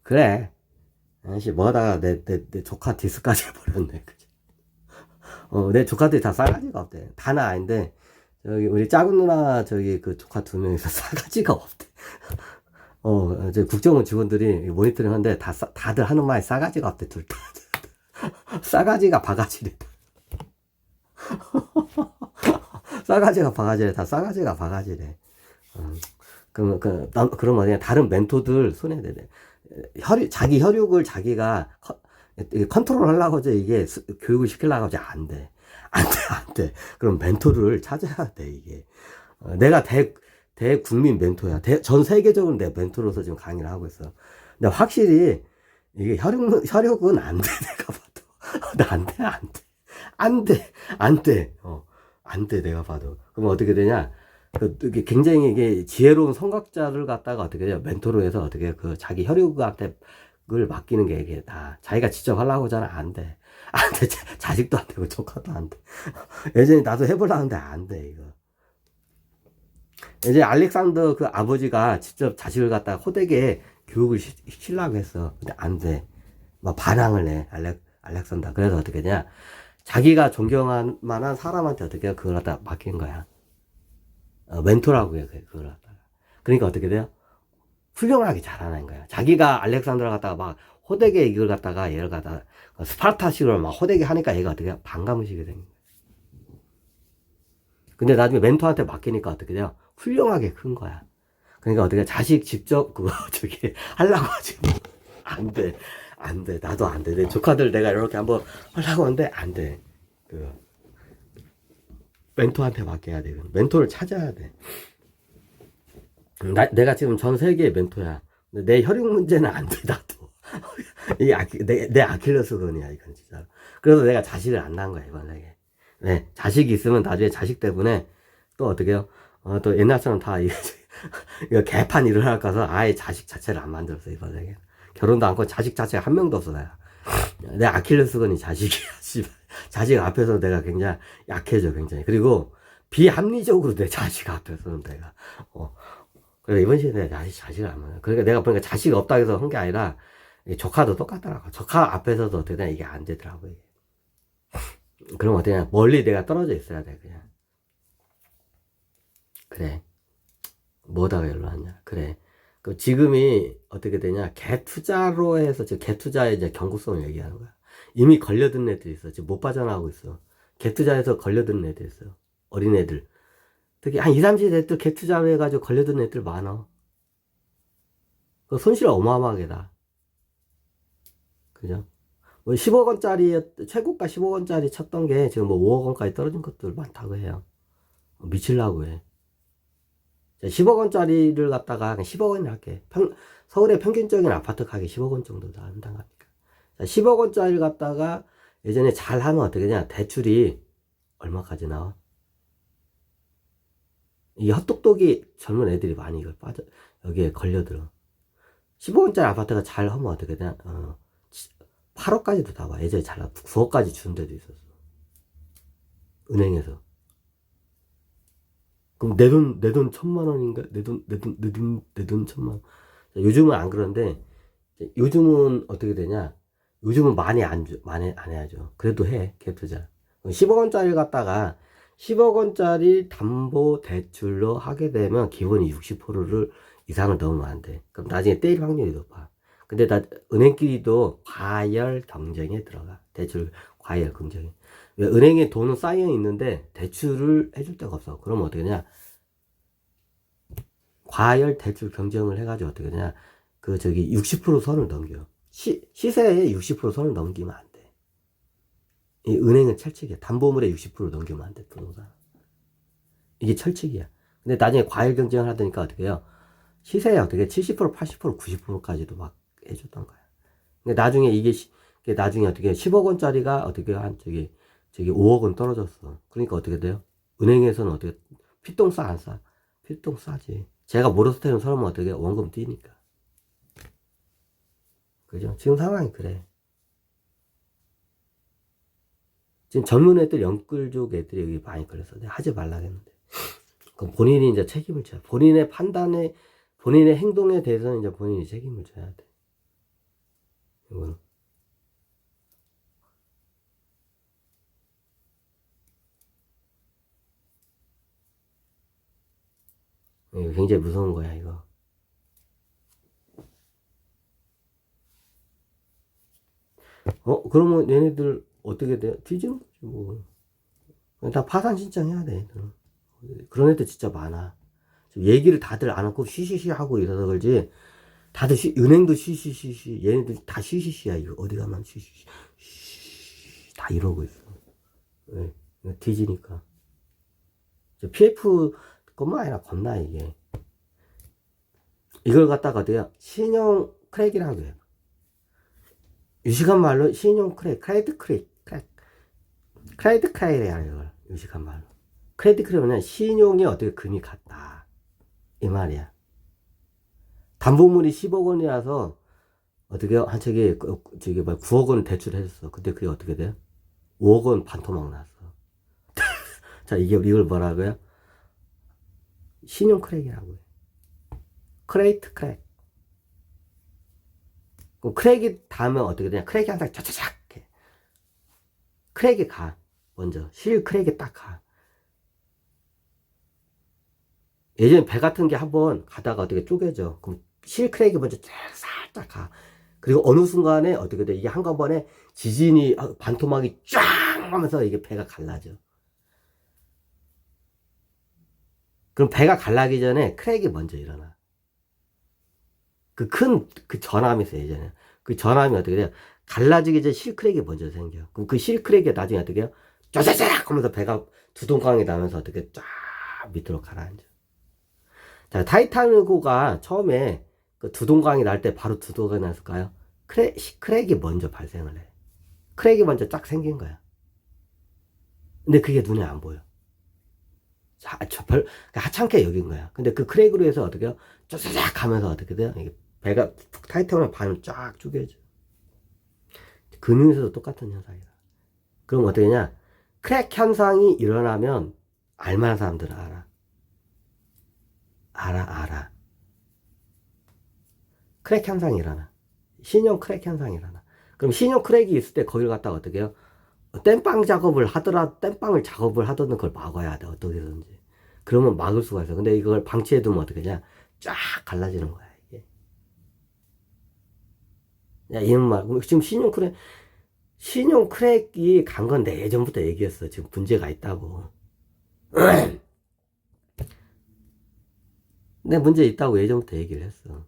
그래. 아씨, 뭐하다가 내 조카 디스까지 해버렸네. 그치? 내 조카들이 다 싸가지가 없대. 다는 아닌데, 저기, 우리 작은 누나, 저기, 그 조카 두 명이서 싸가지가 없대. 이제 국정원 직원들이 모니터링 하는데, 다들 하는 말이 싸가지가 없대, 둘 다. 싸가지가 바가지래. 싸가지가 바가지래. 다 싸가지가 바가지래. 그러면 그냥 다른 멘토들 손해되네. 자기 혈육을 자기가 컨트롤 하려고 하지, 이게 교육을 시키려고 하지, 안 돼. 안 돼, 안 돼. 그럼 멘토를 찾아야 돼, 이게. 내가 대국민 멘토야. 전 세계적으로 내 멘토로서 지금 강의를 하고 있어. 근데 확실히, 이게 혈육은 안 돼, 내가 봐도. 안 돼, 안 돼. 안 돼, 안 돼. 안 돼, 내가 봐도. 그럼 어떻게 되냐? 이게 굉장히 이게 지혜로운 성각자를 갖다가 어떻게 돼요? 멘토로 해서 어떻게 그 자기 혈육한테 그걸 맡기는 게 이게 다 자기가 직접 하려고 하잖아. 안 돼. 안 돼. 자식도 안 되고 조카도 안 돼. 예전에 나도 해보려고 하는데 안 돼, 이거. 이제 알렉산더 그 아버지가 직접 자식을 갖다가 호되게 교육을 시키려고 했어. 근데 안 돼. 막 반항을 해. 알렉산더. 그래서 어떻게 되냐? 자기가 존경할 만한 사람한테 어떻게 그걸 갖다 맡긴 거야. 멘토라고 해, 그걸 갖다가. 그러니까 어떻게 돼요? 훌륭하게 잘하는 거야. 자기가 알렉산더를 갖다가 막 호되게 이걸 갖다가 얘를 갖다가 스파르타식으로 막 호되게 하니까 얘가 어떻게 반감의식이 생긴 거야. 근데 나중에 멘토한테 맡기니까 어떻게 돼요? 훌륭하게 큰 거야. 그러니까 어떻게 자식 직접 그거 저기 하려고 하지. 안 돼. 안 돼. 나도 안 돼. 내 조카들 내가 이렇게 한번 하려고 하는데 안 돼. 멘토한테 맡겨야 돼. 멘토를 찾아야 돼. 내가 지금 전 세계의 멘토야. 내 혈육 문제는 안 돼, 나도. 이게 내 아킬레스건이야, 이건 진짜. 그래서 내가 자식을 안 낳은 거야, 이번에. 네, 자식이 있으면 나중에 자식 때문에 또 어떻게 해요? 또 옛날처럼 다 이거 개판 일어날 거서 아예 자식 자체를 안 만들었어, 이번에. 결혼도 않고 자식 자체가 한 명도 없어, 내가. 내 아킬레스건이 자식이야, 씨발. 자식 앞에서 내가 굉장히 약해져, 굉장히. 그리고 비합리적으로 내 자식 앞에서는 내가, 그래, 이번 시대에 자식을 안 만나. 그러니까 내가 보니까 자식이 없다 해서 한 게 아니라, 조카도 똑같더라고. 조카 앞에서도 어떻게 되나 이게 안 되더라고, 이게. 그럼 어떻게 되냐. 멀리 내가 떨어져 있어야 돼, 그냥. 그래. 뭐다가 연락 왔냐. 그래. 그 지금이 어떻게 되냐. 개투자로 해서, 개투자의 이제 경고성을 얘기하는 거야. 이미 걸려든 애들이 있어. 지금 못 빠져나가고 있어. 개투자에서 걸려든 애들이 있어. 어린애들. 특히 한 2, 30대 개투자로 해가지고 걸려든 애들 많아. 그 손실 어마어마하게 나. 그죠? 뭐 10억 원짜리, 최고가 10억 원짜리 쳤던 게 지금 뭐 5억 원까지 떨어진 것들 많다고 해요. 미칠라고 해. 10억 원짜리를 갖다가 그냥 10억 원이나 할게. 서울의 평균적인 아파트 가격이 10억 원 정도 나온다고 하니까. 10억 원짜리를 갖다가 예전에 잘 하면 어떻게 되냐. 대출이 얼마까지 나와? 이 헛똑똑이 젊은 애들이 많이 이걸 여기에 걸려들어. 15원짜리 아파트가 잘 하면 어떻게 되냐. 8억까지도 나와. 예전에 잘 나와. 9억까지 주는 데도 있었어. 은행에서. 그럼 내 돈 1,000만 원인가? 내 돈 1,000만 원. 요즘은 안 그런데, 요즘은 어떻게 되냐? 요즘은 많이 안 해야죠. 그래도 해, 개투자. 10억 원짜리 갖다가 10억 원짜리 담보 대출로 하게 되면 기본이 60%를 이상을 넣으면 안 돼. 그럼 나중에 떼일 확률이 높아. 근데 은행끼리도 과열 경쟁에 들어가. 대출 과열 경쟁에. 왜 은행에 돈은 쌓여 있는데 대출을 해줄 데가 없어. 그럼 어떻게 되냐? 과열 대출 경쟁을 해가지고 어떻게 되냐? 60% 선을 넘겨. 시세에 60% 선을 넘기면 안 돼. 이 은행은 철칙이야. 담보물에 60% 넘기면 안 돼, 부동산. 이게 철칙이야. 근데 나중에 과열 경쟁을 하다니까 어떻게 해요? 시세에 어떻게 70%, 80%, 90%까지도 막 해줬던 거야. 근데 나중에 나중에 어떻게 10억 원짜리가 어떻게 5억 원 떨어졌어. 그러니까 어떻게 돼요? 은행에서는 어떻게 피똥 싸, 안 싸? 피똥 싸지. 제가 몰아서 태우는 사람은 어떻게 원금 뛰니까. 그죠? 지금 상황이 그래. 지금 젊은 애들, 영끌족 애들이 여기 많이 걸렸어. 내가 하지 말라 했는데. 그럼 본인이 이제 책임을 져야 돼. 본인의 판단에, 본인의 행동에 대해서는 이제 본인이 책임을 져야 돼. 이거는. 이거 굉장히 무서운 거야, 이거. 그러면 얘네들 어떻게 돼? 뒤지는 거지, 뭐. 다 파산 신청해야 돼, 얘들은. 그런 애들 진짜 많아. 얘기를 다들 안 하고 쉬쉬쉬 하고 이러서 그러지. 다들 은행도 쉬쉬쉬쉬. 얘네들 다 쉬쉬쉬야. 이거 어디 가면 쉬쉬쉬. 다 이러고 있어. 왜? 뒤지니까. PF 것만 아니라 겁나, 이게. 이걸 갖다가 어때요? 신용 크랙이라고 해요. 유식한 말로 신용 크랙, 크레디트 크랙, 크레디트 크랙이야, 이걸. 유식한 말로. 크레디트 크랙은 신용이 어떻게 금이 갔다. 이 말이야. 담보물이 10억 원이라서 어떻게 한 책에 저기 9억 원 대출했어. 근데 그게 어떻게 돼요? 5억 원 반토막 났어. 자, 이걸 뭐라고요? 신용 크랙이라고 해. 크레이트 크랙. 그럼 크랙이 닿으면 어떻게 되냐? 크랙이 항상 차차작 해. 크랙이 가. 먼저. 실 크랙이 딱 가. 예전에 배 같은 게 한번 가다가 어떻게 쪼개져. 그럼 실 크랙이 먼저 살짝 가. 그리고 어느 순간에 어떻게 돼? 이게 한꺼번에 지진이, 반토막이 쫙 하면서 이게 배가 갈라져. 그럼 배가 갈라기 전에 크랙이 먼저 일어나. 그 전함이 있어요, 예전에. 그 전함이 어떻게 돼요? 갈라지기 전에 실크랙이 먼저 생겨. 그럼 그 실크랙이 나중에 어떻게 해요? 쫙쫙쫙 하면서 배가 두동강이 나면서 어떻게 쫙 밑으로 가라앉아. 자, 타이타닉호가 처음에 그 두동강이 날 때 바로 두동강이 났을까요? 크랙이 먼저 발생을 해. 크랙이 먼저 쫙 생긴 거야. 근데 그게 눈에 안 보여. 자, 하찮게 여긴 거야. 근데 그 크랙으로 해서 어떻게 해요? 쫙쫙 하면서 어떻게 돼요? 이게 배가 타이타닉 반을 쫙 쪼개져. 금융에서도 똑같은 현상이다. 그럼 어떻게 되냐? 크랙 현상이 일어나면 알만한 사람들은 알아. 알아. 크랙 현상이 일어나. 신용 크랙 현상이 일어나. 그럼 신용 크랙이 있을 때 거기를 갖다가 어떻게 해요? 땜빵 작업을 하더라도, 땜빵을 작업을 하던 걸 막아야 돼. 어떻게든지. 그러면 막을 수가 있어. 근데 이걸 방치해두면 어떻게 되냐? 쫙 갈라지는 거야, 이게. 야, 이런 말. 지금 신용 크랙이 간 건 내 예전부터 얘기했어. 지금 문제가 있다고. 내 문제 있다고 예전부터 얘기를 했어.